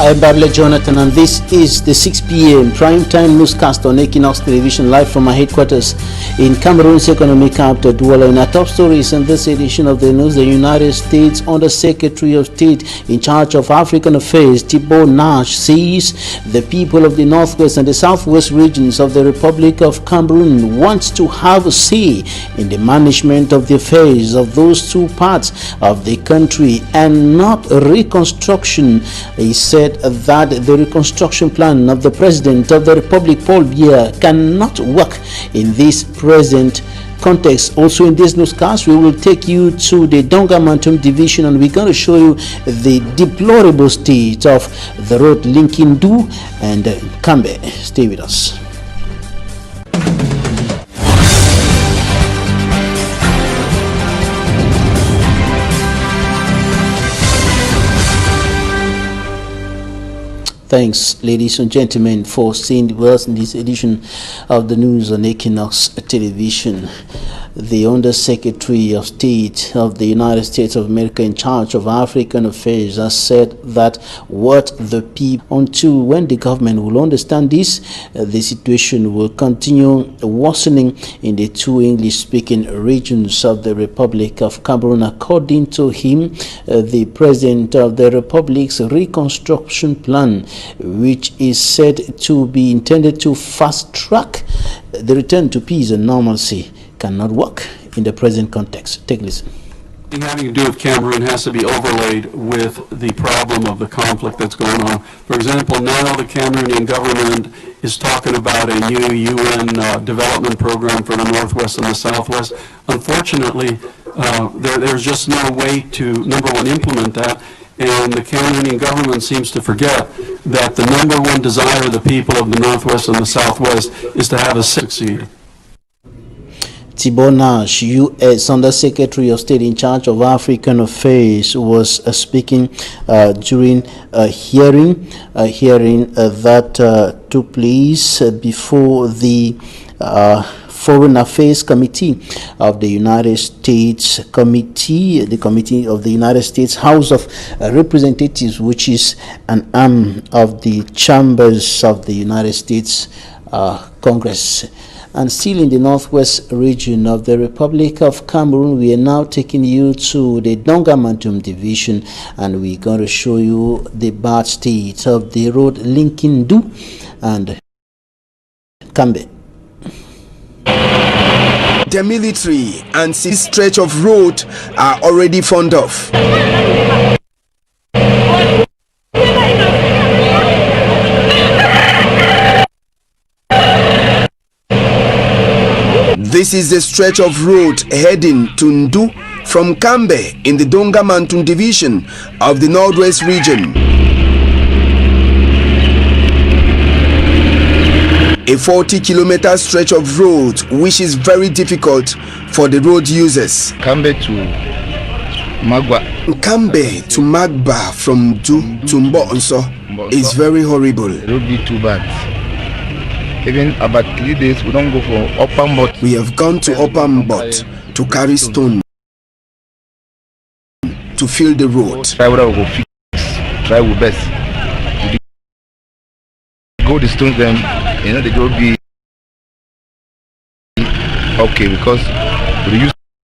I'm Barley Jonathan, and this is the 6 p.m. primetime newscast on Equinoxe television, live from our headquarters in Cameroon's economic capital, Douala. In our top stories in this edition of the news, the United States Under Secretary of State in charge of African Affairs, Thibault Nash, says the people of the northwest and the southwest regions of the Republic of Cameroon wants to have a say in the management of the affairs of those two parts of the country and not reconstruction. He said that the reconstruction plan of the President of the Republic, Paul Biya, cannot work in this present context. Also in this newscast, we will take you to the Donga Mountain Division, and we're going to show you the deplorable state of the road linking Du and Kamer. Stay with us. Thanks, ladies and gentlemen, for staying with us in this edition of the news on Equinoxe television. The Under Secretary of State of the United States of America in charge of African Affairs has said that what the people, until when the government will understand this, the situation will continue worsening in the two English-speaking regions of the Republic of Cameroon. According to him, the President of the Republic's reconstruction plan, which is said to be intended to fast-track the return to peace and normalcy, cannot work in the present context. Take a listen. Having to do with Cameroon has to be overlaid with the problem of the conflict that's going on. For example, now the Cameroonian government is talking about a new UN development program for the Northwest and the Southwest. Unfortunately, there's just no way to, number one, implement that. And the Cameroonian government seems to forget that the number one desire of the people of the Northwest and the Southwest is to have us succeed. Thibault Nash, U.S. Under Secretary of State in charge of African Affairs, was speaking during a hearing that took place before the Foreign Affairs Committee of the United States the Committee of the United States House of Representatives, which is an arm of the chambers of the United States Congress. And still in the northwest region of the Republic of Cameroon, we are now taking you to the Donga Mountain Division, and we're going to show you the bad state of the road linking Du and Kamer. The military and this stretch of road are already fond of. This is the stretch of road heading to Ndu from Kamer in the Donga Mountain Division of the Northwest region. A 40-kilometer stretch of road which is very difficult for the road users. Kamer to Magba. Kamer to Magba from Ndu to Mbonso is very horrible. It will be too bad. Even about 3 days, we don't go for Upper Mbot. We have gone to Upper Mbot to carry stone to fill the road. Try what I will go fix. Try our best. Go the stones them, they will be okay because we use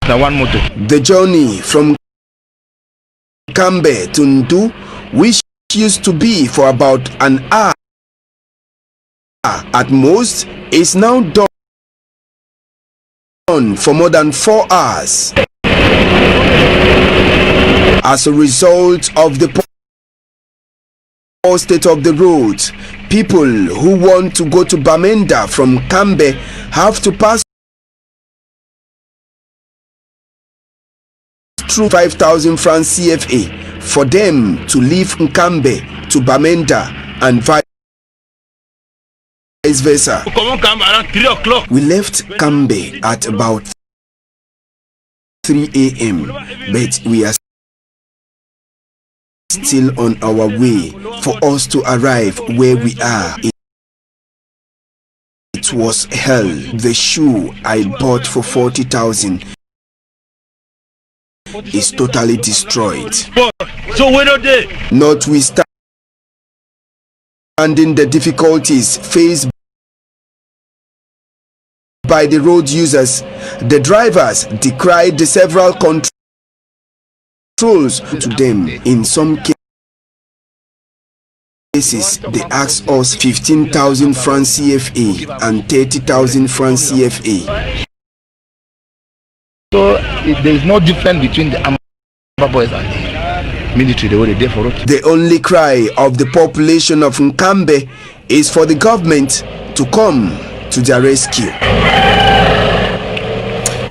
now one motor. The journey from Kamer to Ndu, which used to be for about an hour at most, is now done for more than 4 hours. As a result of the poor state of the road, people who want to go to Bamenda from Kamer have to pass through 5,000 francs CFA for them to leave Kamer to Bamenda and vice versa. We left Kamer at about 3 a.m. but we are still on our way for us to arrive where we are. It was hell. The shoe I bought for 40,000 is totally destroyed. Notwithstanding understanding the difficulties faced by the road users, the drivers decried the several controls to them. In some cases, they asked us 15,000 francs CFA and 30,000 francs CFA. So there is no difference between the Amba boys and the military. They were there for it. The only cry of the population of Nkambe is for the government to come to their rescue.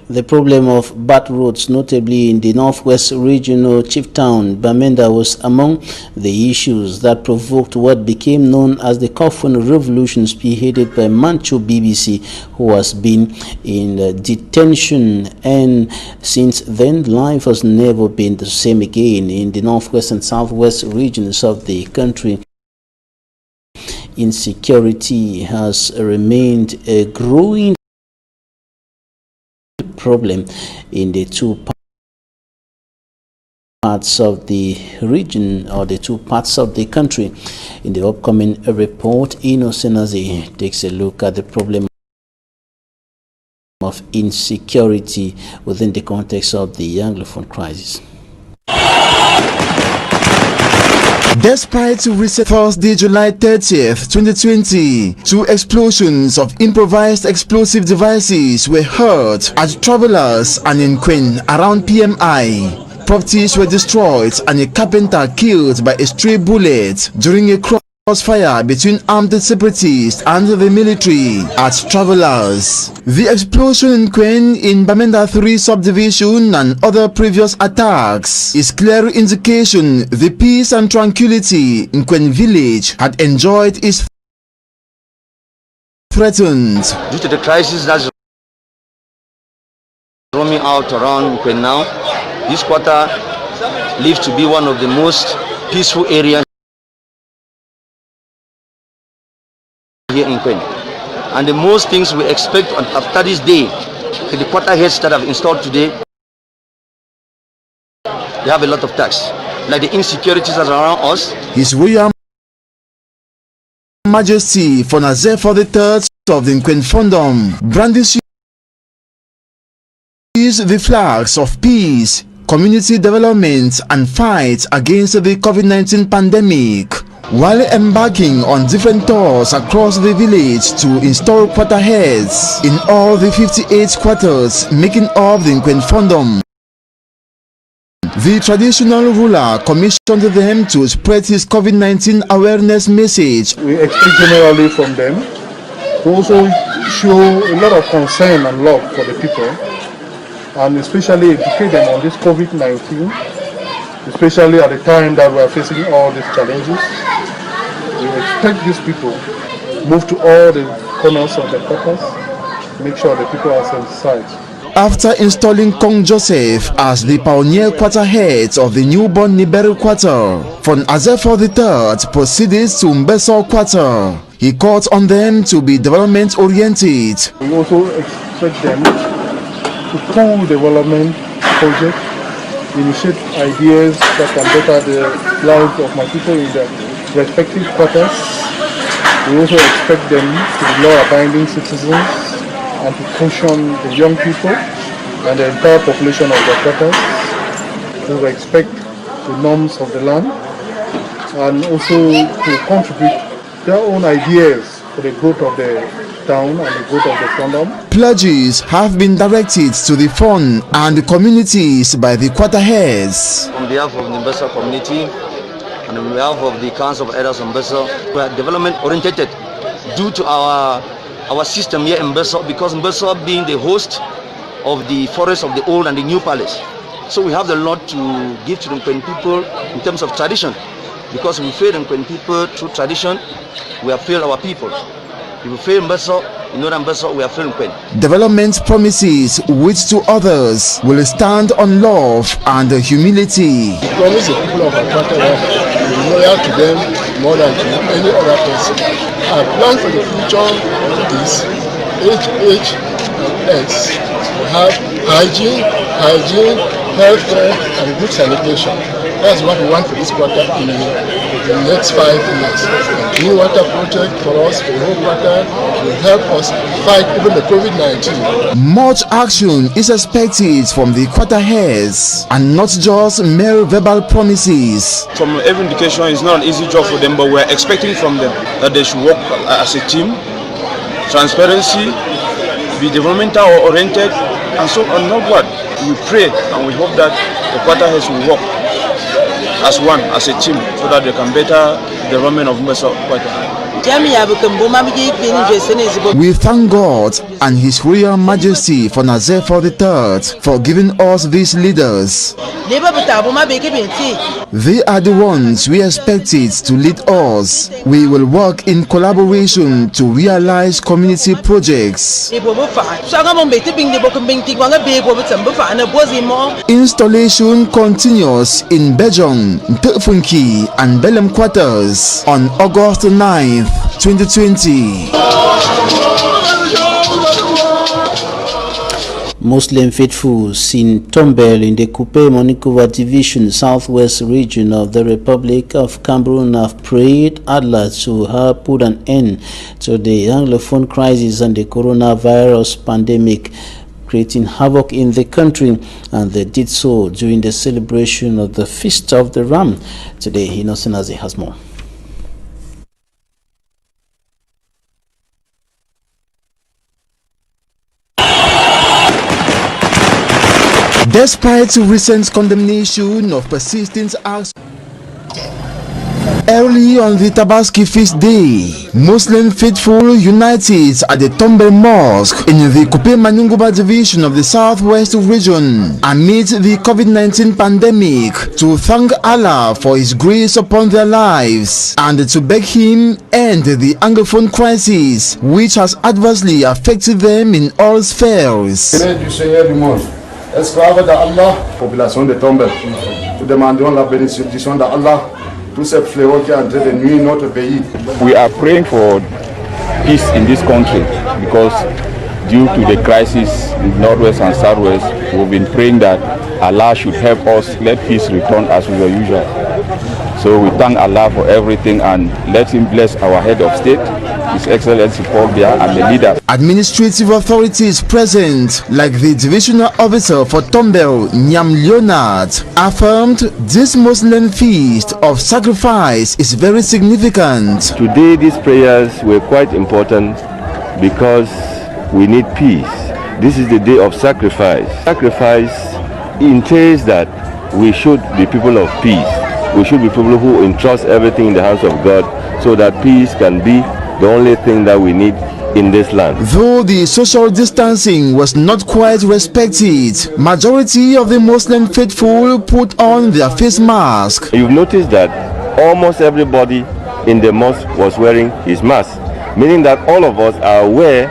The problem of bad roads, notably in the northwest regional chief town, Bamenda, was among the issues that provoked what became known as the Coffin Revolution, spearheaded by Mancho BBC, who has been in detention. And since then, life has never been the same again in the northwest and southwest regions of the country. Insecurity has remained a growing problem in the two parts of the region, or the two parts of the country. In the upcoming report, Innocent takes a look at the problem of insecurity within the context of the Anglophone crisis. Despite recent Thursday, July 30th, 2020, two explosions of improvised explosive devices were heard at Travelers and in Queen around PMI. Properties were destroyed and a carpenter killed by a stray bullet during a crossfire between armed separatists and the military at Travelers. The explosion in Queen in Bamenda 3 subdivision and other previous attacks is clear indication the peace and tranquility in Queen village had enjoyed is threatened. Due to the crisis that's roaming out around Queen now, this quarter lives to be one of the most peaceful areas here in Queen. And the most things we expect after this day, the quarter heads that have installed today, they have a lot of tasks, like the insecurities that are around us. His Royal Majesty Fonaze for the third of the Queen Fondom brandishes the flags of peace, community development and fight against the COVID-19 pandemic, while embarking on different tours across the village to install quarter heads in all the 58 quarters making up the Queen Fondom. The traditional ruler commissioned them to spread his COVID-19 awareness message. We expect generally from them to also show a lot of concern and love for the people, and especially educate them on this COVID-19, especially at the time that we are facing all these challenges. We expect these people move to all the corners of the quarters, make sure the people are sensitized. After installing Kong Joseph as the pioneer quarter head of the newborn Niberu quarter, from Azefo III proceeded to Mbeso quarter. He called on them to be development oriented. We also expect them to pull development projects, initiate ideas that can better the lives of my people in the respective quarters. We also expect them to be law-abiding citizens and to caution the young people and the entire population of the quarters to respect the norms of the land, and also to contribute their own ideas for the growth of the town and the growth of the kingdom. Pledges have been directed to the fund and the communities by the quarter heads. On behalf of the Mbeso community and on behalf of the Council of Elders of Mbeso, we are development oriented due to our system here in Mbeso, because Mbeso being the host of the forest of the old and the new palace. So we have a lot to give to the Nkwen people in terms of tradition, because we fail the Nkwen people through tradition, we have failed our people. If we fail Mbeso, in northern Mbeso, we have failed Nkwen. Development promises which to others will stand on love and humility. We promise the people of Akwata that we will be loyal to them more than to any other person. Our plan for the future is HHS We have hygiene, healthcare, and good sanitation. That's what we want for this quarter in the next 5 years. The Clean Water Project for us, the whole quarter, will help us fight even the COVID-19. Much action is expected from the quarter heads and not just mere verbal promises. From every indication, it's not an easy job for them, but we're expecting from them that they should work as a team, transparency, be developmental oriented, and so on. Not what we pray and we hope that the quarter heads will work as one, as a team, so that they can better the development of Mbeso quarter. We thank God and His Royal Majesty for Nazef III for giving us these leaders. They are the ones we expected to lead us. We will work in collaboration to realize community projects. Installation continues in Bejong, Tefunki and Belem quarters on August 9th, 2020. Muslim faithfuls in Tombel in the Kupe Monikuva Division, southwest region of the Republic of Cameroon have prayed Allah to help put an end to the Anglophone crisis and the coronavirus pandemic creating havoc in the country, and they did so during the celebration of the Feast of the Ram. Today, Innocent Azi has more. Despite recent condemnation of persistent acts, early on the Tabaski feast day, Muslim faithful united at the Tombe Mosque in the Kupe Manyunguba division of the southwest region amid the COVID-19 pandemic to thank Allah for His grace upon their lives and to beg Him end the Anglophone crisis which has adversely affected them in all spheres. Esclave d'Allah, population de Tombel, nous demandons la bénédiction d'Allah, tous ces fléaux qui sont en train de nuire notre pays. We are praying for peace in this country because due to the crisis in Northwest and Southwest, we've been praying that Allah should help us let peace return as we were usual. So we thank Allah for everything and let Him bless our head of state, His Excellency Paul Biya, and the leaders. Administrative authorities present, like the divisional officer for Tombel, Nyam Leonard, affirmed this Muslim feast of sacrifice is very significant. Today these prayers were quite important because we need peace. This is the day of sacrifice. Sacrifice entails that we should be people of peace. We should be people who entrust everything in the hands of God so that peace can be the only thing that we need in this land. Though the social distancing was not quite respected, majority of the Muslim faithful put on their face mask. You've noticed that almost everybody in the mosque was wearing his mask, meaning that all of us are aware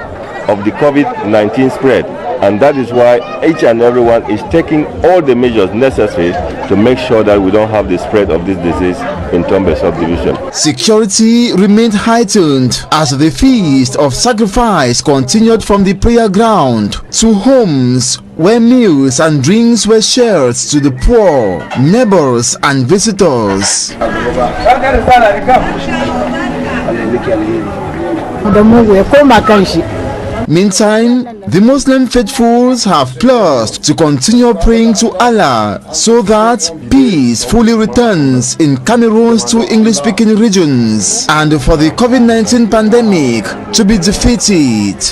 of the COVID-19 spread, and that is why each and everyone is taking all the measures necessary to make sure that we don't have the spread of this disease in Tombe subdivision. Security remained heightened as the feast of sacrifice continued from the prayer ground to homes where meals and drinks were shared to the poor, neighbors and visitors. Meantime, the Muslim faithfuls have pledged to continue praying to Allah so that peace fully returns in Cameroon's two English-speaking regions and for the COVID-19 pandemic to be defeated.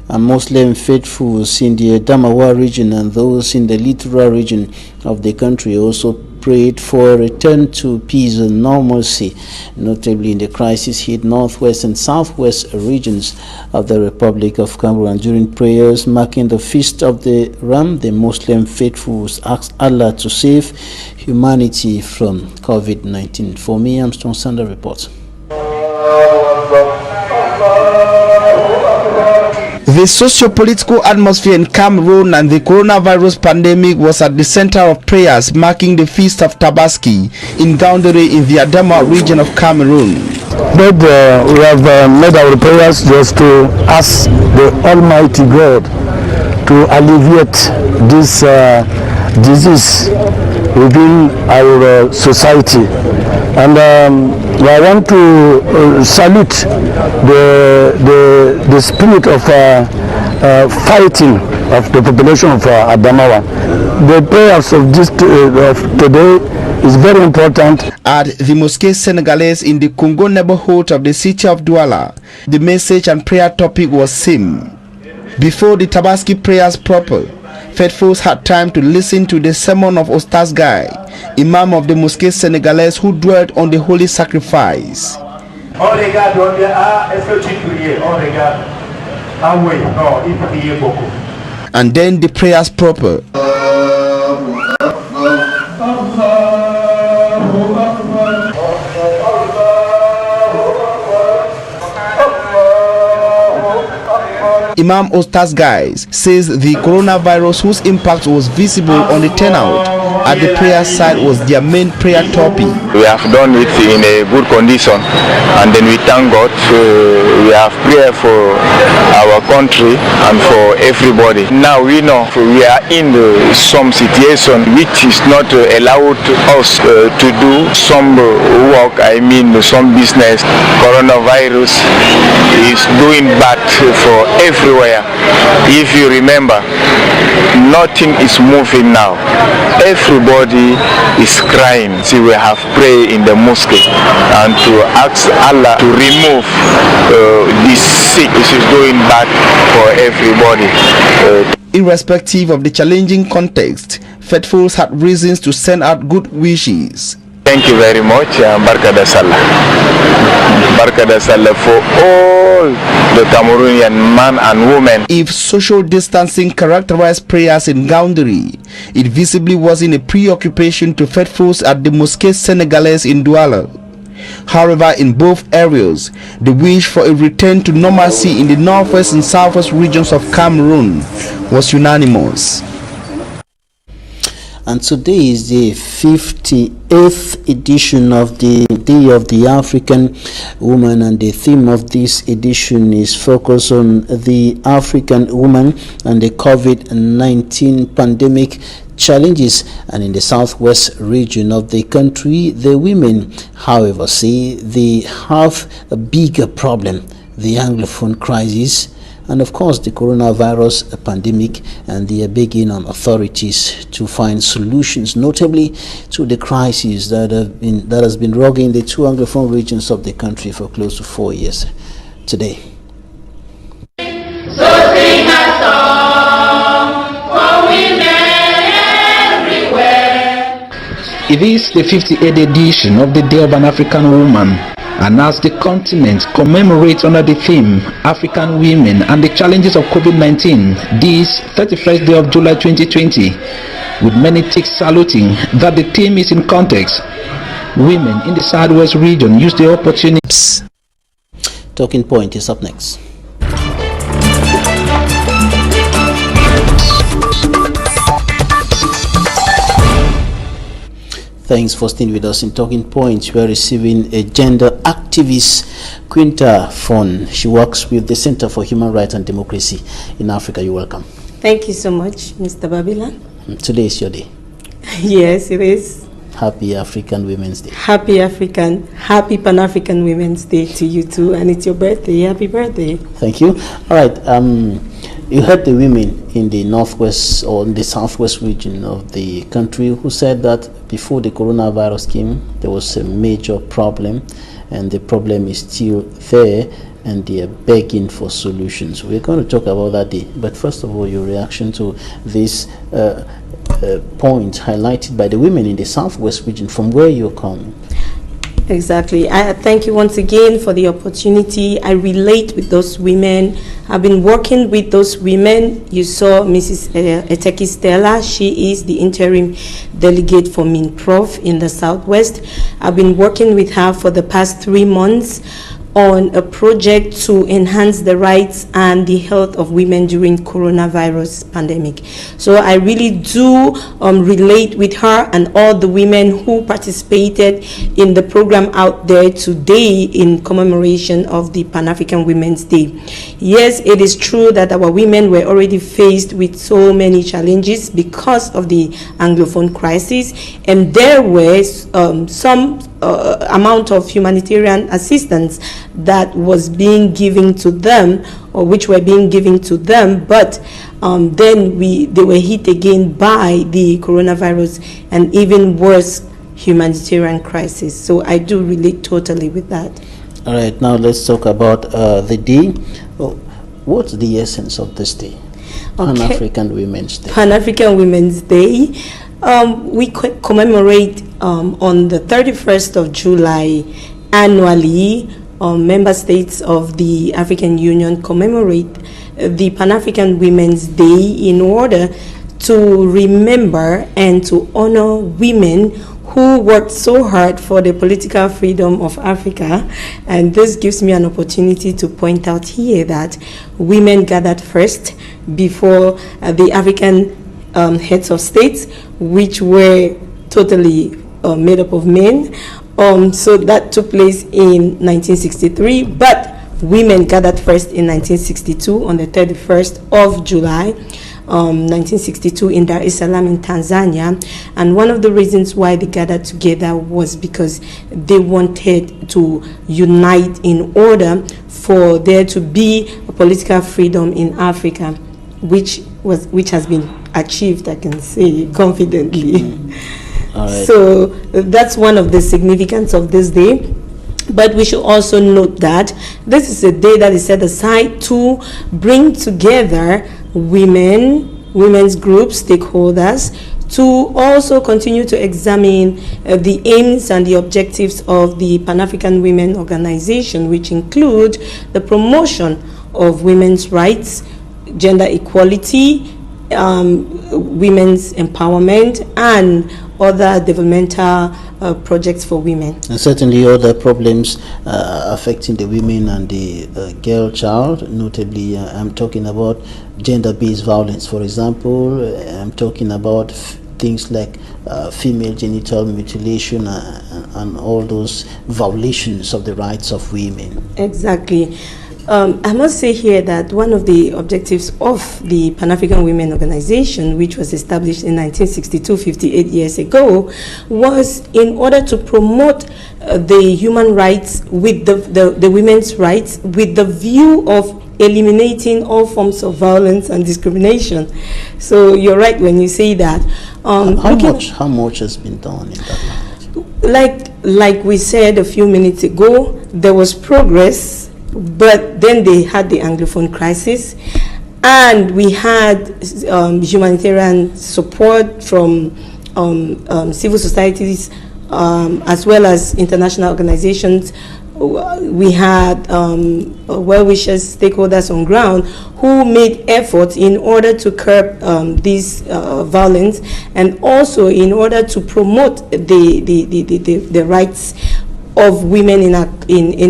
And Muslim faithfuls in the Adamawa region and those in the littoral region of the country also prayed for a return to peace and normalcy, notably in the crisis-hit northwest and southwest regions of the Republic of Cameroon. During prayers marking the Feast of the Ram, the Muslim faithfuls asked Allah to save humanity from COVID-19. For me, Armstrong Sander reports. The socio-political atmosphere in Cameroon and the coronavirus pandemic was at the center of prayers marking the Feast of Tabaski in Gaoundéré in the Adamawa region of Cameroon. But we have made our prayers just to ask the Almighty God to alleviate this disease within our society. And I want to salute the spirit of fighting of the population of Adamawa. The prayers of this of today is very important. At the Mosque Senegalese in the Congo neighborhood of the city of Douala, the message and prayer topic was same. Before the Tabaski prayers proper, faithfuls had time to listen to the sermon of Ostaz Guy, Imam of the Mosque Senegalese who dwelt on the holy sacrifice. On regarde, on dit, ah, est-ce que tu priais? On regarde. Ah oui, non, il priait beaucoup. And then the prayers proper. Imam Ostaz Guys says the coronavirus, whose impact was visible on the turnout at the prayer side, was their main prayer topic. We have done it in a good condition, and then we thank God. We have prayer for our country and for everybody. Now we know we are in some situation which is not allowed us to do some work, I mean some business. Coronavirus is doing bad for everywhere. If you remember, nothing is moving now. Everybody is crying. See, we have prayed in the mosque and to ask Allah to remove this sick. This is doing bad for everybody. Irrespective of the challenging context, faithfuls had reasons to send out good wishes. Thank you very much. Barka da Sallah. Barka da Sallah for all the Cameroonian man and women. If social distancing characterized prayers in Gaoundiri, it visibly wasn't a preoccupation to faithfuls at the Mosque Senegalese in Douala. However, in both areas, the wish for a return to normalcy in the northwest and southwest regions of Cameroon was unanimous. And today is the 58th edition of the Day of the African Woman, and the theme of this edition is focused on the African woman and the COVID-19 pandemic challenges. And in the southwest region of the country, the women, however, say they have a bigger problem: the Anglophone crisis, and of course the coronavirus pandemic, and they are begging on authorities to find solutions, notably to the crisis that has been rocking the two Anglophone regions of the country for close to 4 years today. So sing a song for women everywhere. It is the 58th edition of the Day of an African Woman, and as the continent commemorates under the theme African Women and the challenges of COVID-19 this 31st day of July 2020, with many ticks saluting that the theme is in context, women in the southwest region use the opportunity. Talking Point is up next. Thanks for staying with us in Talking Points. We are receiving a gender activist, Quinta Fon. She works with the Center for Human Rights and Democracy in Africa. You're welcome. Thank you so much, Mr. Babylon. Today is your day. Yes, it is. Happy African Women's Day. Happy Pan-African Women's Day to you too. And it's your birthday. Happy birthday. Thank you. All right. You heard the women in the northwest or in the southwest region of the country who said that before the coronavirus came, there was a major problem, and the problem is still there, and they are begging for solutions. We're going to talk about that day. But first of all, your reaction to this point highlighted by the women in the southwest region, from where you're coming. Exactly. I thank you once again for the opportunity. I relate with those women. I've been working with those women. You saw Mrs. Eteki Stella. She is the interim delegate for MINPROF in the Southwest. I've been working with her for the past 3 months on a project to enhance the rights and the health of women during coronavirus pandemic. So I really do relate with her and all the women who participated in the program out there today in commemoration of the Pan-African Women's Day. Yes, it is true that our women were already faced with so many challenges because of the Anglophone crisis, and there was some amount of humanitarian assistance that was being given to them, or which were being given to them, but then they were hit again by the coronavirus and even worse humanitarian crisis. So I do relate totally with that. All right, now let's talk about the day. What's the essence of this day? Pan-African Women's Day. Pan-African Women's Day. We commemorate on the 31st of July annually. Member states of the African Union commemorate the Pan-African Women's Day in order to remember and to honor women who worked so hard for the political freedom of Africa. And this gives me an opportunity to point out here that women gathered first before the African heads of states, which were totally made up of men. So that took place in 1963, but women gathered first in 1962 on the 31st of July, 1962 in Dar es Salaam in Tanzania. And one of the reasons why they gathered together was because they wanted to unite in order for there to be a political freedom in Africa, which has been achieved, I can say confidently. All right. So that's one of the significance of this day. But we should also note that this is a day that is set aside to bring together women's groups, stakeholders, to also continue to examine the aims and the objectives of the Pan-African Women Organization, which include the promotion of women's rights, gender equality, women's empowerment, and other developmental projects for women. And certainly other problems affecting the women and the girl child, notably I'm talking about gender-based violence, for example. I'm talking about things like female genital mutilation and all those violations of the rights of women. Exactly. I must say here that one of the objectives of the Pan-African Women Organization, which was established in 1962, 58 years ago, was in order to promote the human rights with the women's rights with the view of eliminating all forms of violence and discrimination. So you're right when you say that. How much has been done in that? Like we said a few minutes ago, there was progress. But then they had the Anglophone crisis, and we had humanitarian support from civil societies as well as international organizations. We had well-wishers, stakeholders on ground who made efforts in order to curb this violence, and also in order to promote the rights of women in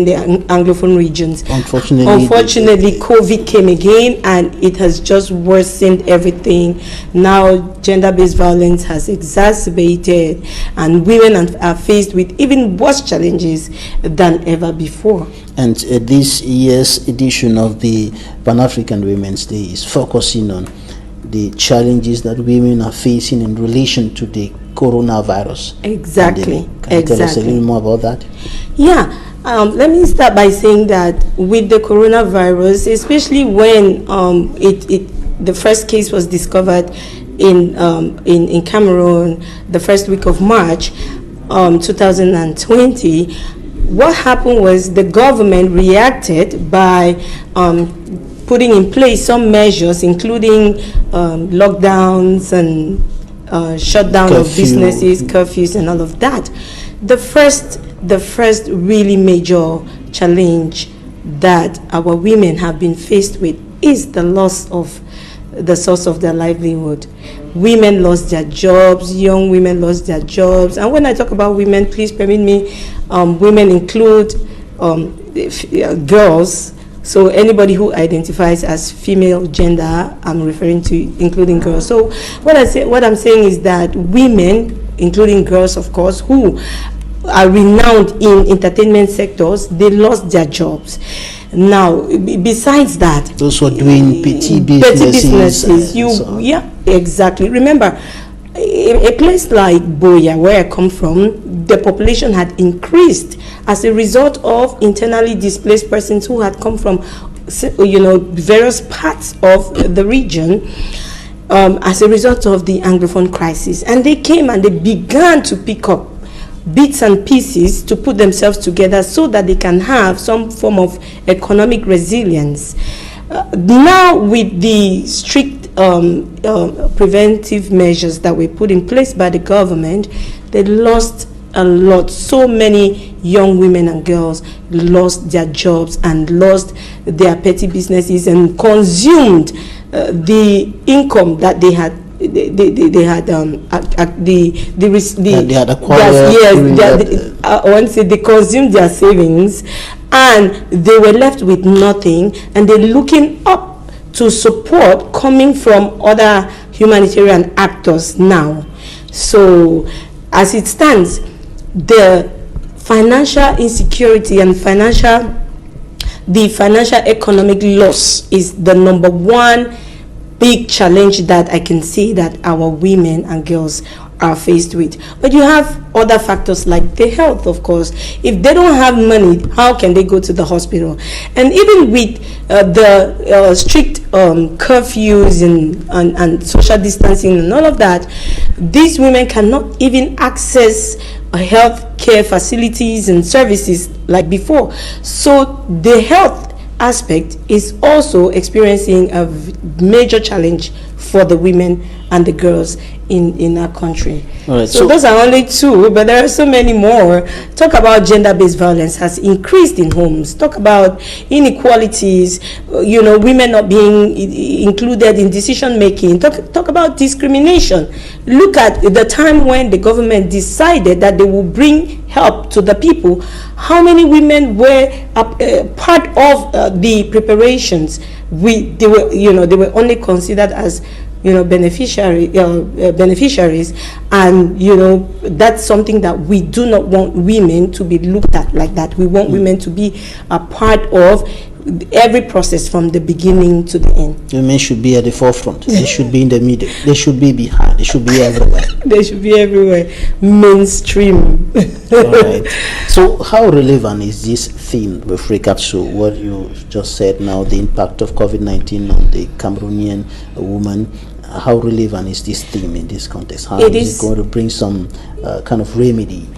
the Anglophone regions. Unfortunately, COVID came again, and it has just worsened everything. Now, gender-based violence has exacerbated, and women are faced with even worse challenges than ever before. And this year's edition of the Pan-African Women's Day is focusing on the challenges that women are facing in relation to the coronavirus. Exactly. Can you tell us a little more about that? Yeah. Let me start by saying that with the coronavirus, especially when the first case was discovered in Cameroon the first week of March 2020, what happened was the government reacted by putting in place some measures, including lockdowns and shutdown of businesses, curfews, and all of that. The first really major challenge that our women have been faced with is the loss of the source of their livelihood. Women lost their jobs, young women lost their jobs. And when I talk about women, please permit me, women include girls. So anybody who identifies as female gender, I'm referring to, including girls. So what I'm saying is that women, including girls, of course, who are renowned in entertainment sectors, they lost their jobs. Now, besides that, those who are doing petty businesses, yeah, exactly. Remember, a place like Boya, where I come from, the population had increased as a result of internally displaced persons who had come from, various parts of the region as a result of the Anglophone crisis. And they came and they began to pick up bits and pieces to put themselves together so that they can have some form of economic resilience. Now, with the strict preventive measures that were put in place by the government, they lost a lot. So many young women and girls lost their jobs and lost their petty businesses and consumed the income that they had. They had acquired. I want to say they consumed their savings, and they were left with nothing, and they're looking up to support coming from other humanitarian actors now. So, as it stands, the financial insecurity and the financial economic loss is the number one big challenge that I can see that our women and girls are faced with. But you have other factors like the health, of course. If they don't have money, how can they go to the hospital? And even with the strict curfews and social distancing and all of that, these women cannot even access health care facilities and services like before. So the health aspect is also experiencing a major challenge for the women and the girls in our country. All right, so those are only two, but there are so many more. Talk about gender-based violence has increased in homes. Talk about inequalities, women not being included in decision making. Talk about discrimination. Look at the time when the government decided that they will bring help to the people. How many women were part of the preparations? They were only considered as beneficiaries, and that's something that we do not want women to be looked at like that. We want women to be a part of every process from the beginning to the end. Women should be at the forefront. They should be in the middle. They should be behind. They should be everywhere. They should be everywhere. Mainstream. All right. So how relevant is this theme with regards to what you just said now, the impact of COVID-19 on the Cameroonian woman? How relevant is this theme in this context? How is it going to bring some kind of remedy?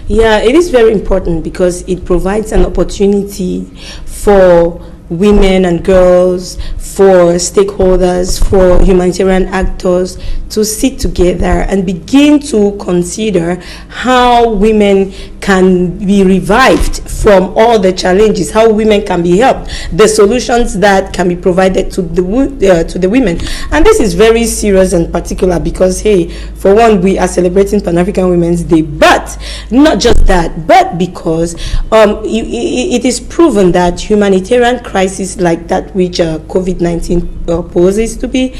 Yeah, it is very important because it provides an opportunity for women and girls, for stakeholders, for humanitarian actors to sit together and begin to consider how women can be revived from all the challenges, how women can be helped, the solutions that can be provided to the women. And this is very serious and particular because, hey, for one, we are celebrating Pan-African Women's Day, but not just that, but because it is proven that humanitarian crisis like that which COVID-19 poses to be,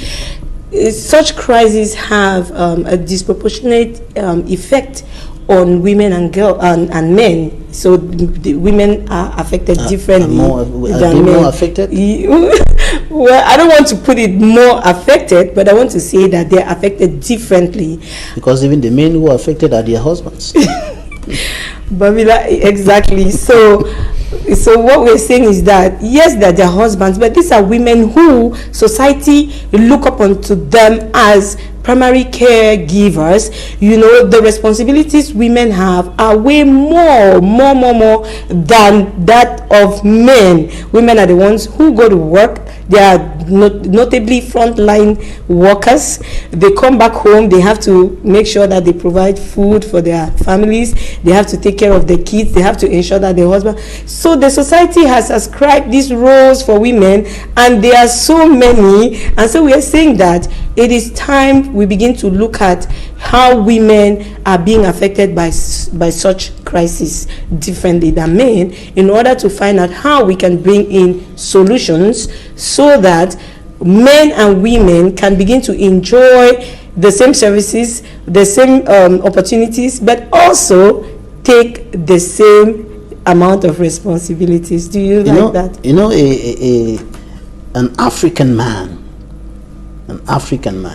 such crises have a disproportionate effect on women and girls and men. So the women are affected differently. Are they more affected? Well, I don't want to put it more affected, but I want to say that they're affected differently. Because even the men who are affected are their husbands. Babila, exactly. So what we're saying is that yes, they're their husbands, but these are women who society look upon to them as primary caregivers. The responsibilities women have are way more than that of men. Women are the ones who go to work. They are notably frontline workers. They come back home, they have to make sure that they provide food for their families. They have to take care of their kids. They have to ensure that their husband. So the society has ascribed these roles for women, and there are so many. And so we are saying that it is time we begin to look at how women are being affected by such crisis differently than men, in order to find out how we can bring in solutions so that men and women can begin to enjoy the same services, the same opportunities, but also take the same amount of responsibilities. Do you like that? You know, an African man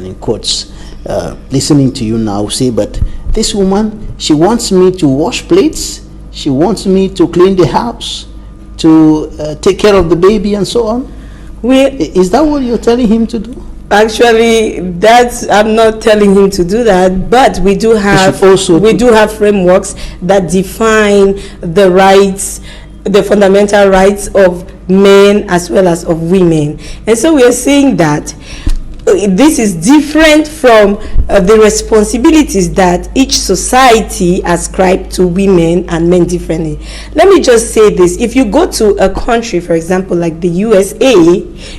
in quotes, listening to you now say, but this woman, she wants me to wash plates, she wants me to clean the house, to take care of the baby and so on. Is that what you're telling him to do? Actually, I'm not telling him to do that, but we do have frameworks that define the rights, the fundamental rights of men as well as of women. And so we are saying that this is different from the responsibilities that each society ascribes to women and men differently. Let me just say this. If you go to a country, for example, like the USA,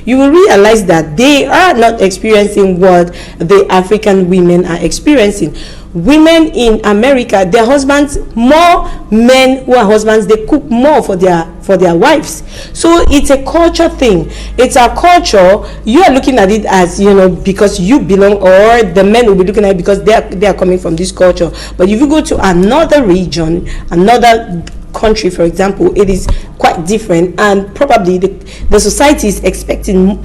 you will realize that they are not experiencing what the African women are experiencing. Women in America, their husbands, more men who are husbands, they cook more for their wives. So it's a culture thing. It's a culture. You are looking at it as, because you belong, or the men will be looking at it because they are coming from this culture. But if you go to another region, another country, for example, it is quite different, and probably the society is expecting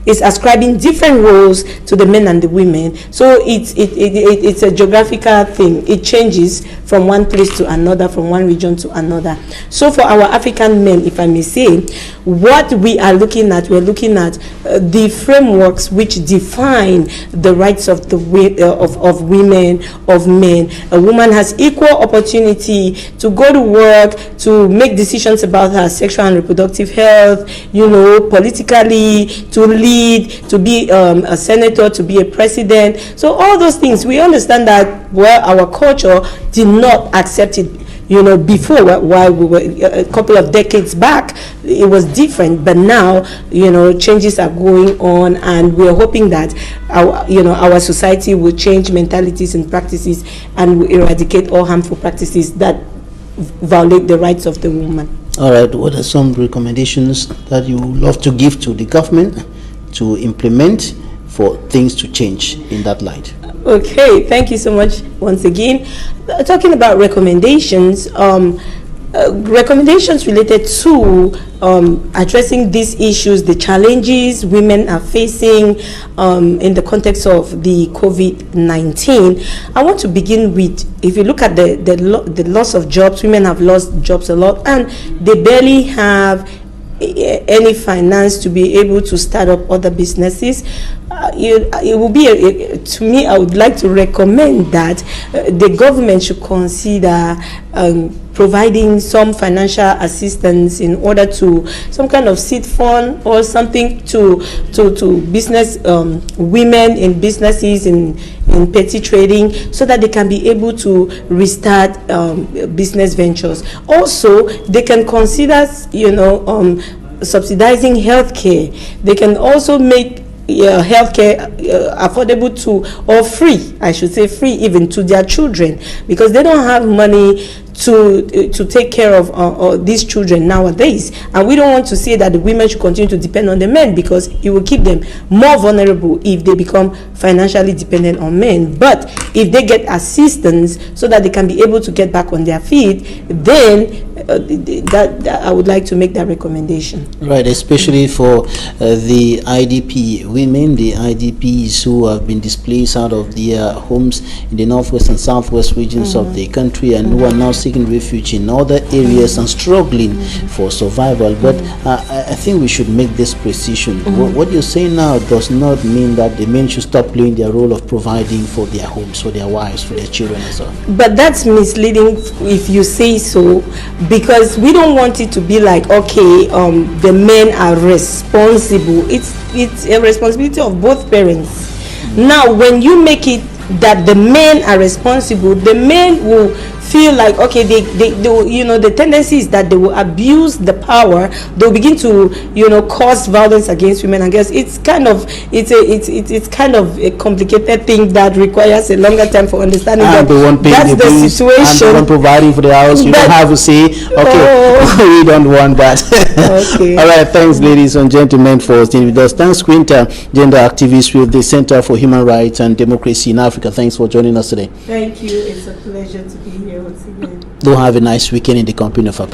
is ascribing different roles to the men and the women. So it's a geographical thing. It changes from one place to another, from one region to another. So for our African men, if I may say, what we are looking at, we're looking at the frameworks which define the rights of of women, of men. A woman has equal opportunity to go to work, to make decisions about her sexual and reproductive health, politically, to lead, to be a senator, to be a president. So all those things, we understand that our culture did not accept it. Before, while we were a couple of decades back, it was different. But now, changes are going on, and we're hoping that our society will change mentalities and practices, and will eradicate all harmful practices that violate the rights of the woman. All right. What are some recommendations that you would love to give to the government to implement for things to change in that light? Okay, thank you so much once again. Talking about recommendations, recommendations related to addressing these issues, the challenges women are facing in the context of the COVID-19. I want to begin with, if you look at the loss of jobs, women have lost jobs a lot, and they barely have any finance to be able to start up other businesses. It will be to me, I would like to recommend that the government should consider providing some financial assistance in order to some kind of seed fund or something to business women in businesses in petty trading, so that they can be able to restart business ventures. Also, they can consider subsidizing healthcare. They can also make healthcare affordable to, or free, I should say free even to their children, because they don't have money to take care of these children nowadays. And we don't want to say that the women should continue to depend on the men, because it will keep them more vulnerable if they become financially dependent on men. But if they get assistance so that they can be able to get back on their feet, then that I would like to make that recommendation. Right, especially for the IDP women, the IDPs who have been displaced out of their homes in the northwest and southwest regions of the country, and who are now seeking refuge in other areas and struggling for survival. But I think we should make this precision. What you're saying now does not mean that the men should stop playing their role of providing for their homes, for their wives, for their children and so on. But that's misleading if you say so, because we don't want it to be like, okay, the men are responsible. It's a responsibility of both parents. Now, when you make it that the men are responsible, the men will feel like, okay, they you know, the tendency is that they will abuse the power. They'll begin to, you know, cause violence against women and girls. It's kind of a complicated thing that requires a longer time for understanding. And that they won't pay that's the bills, situation. and they won't providing for the house. You don't have to say, okay, we don't want that. Okay. All right, thanks, ladies and gentlemen, for staying with us. Thanks, Quinta, gender activist with the Center for Human Rights and Democracy in Africa. Thanks for joining us today. Thank you. It's a pleasure to be here once again. Do have a nice weekend in the company of our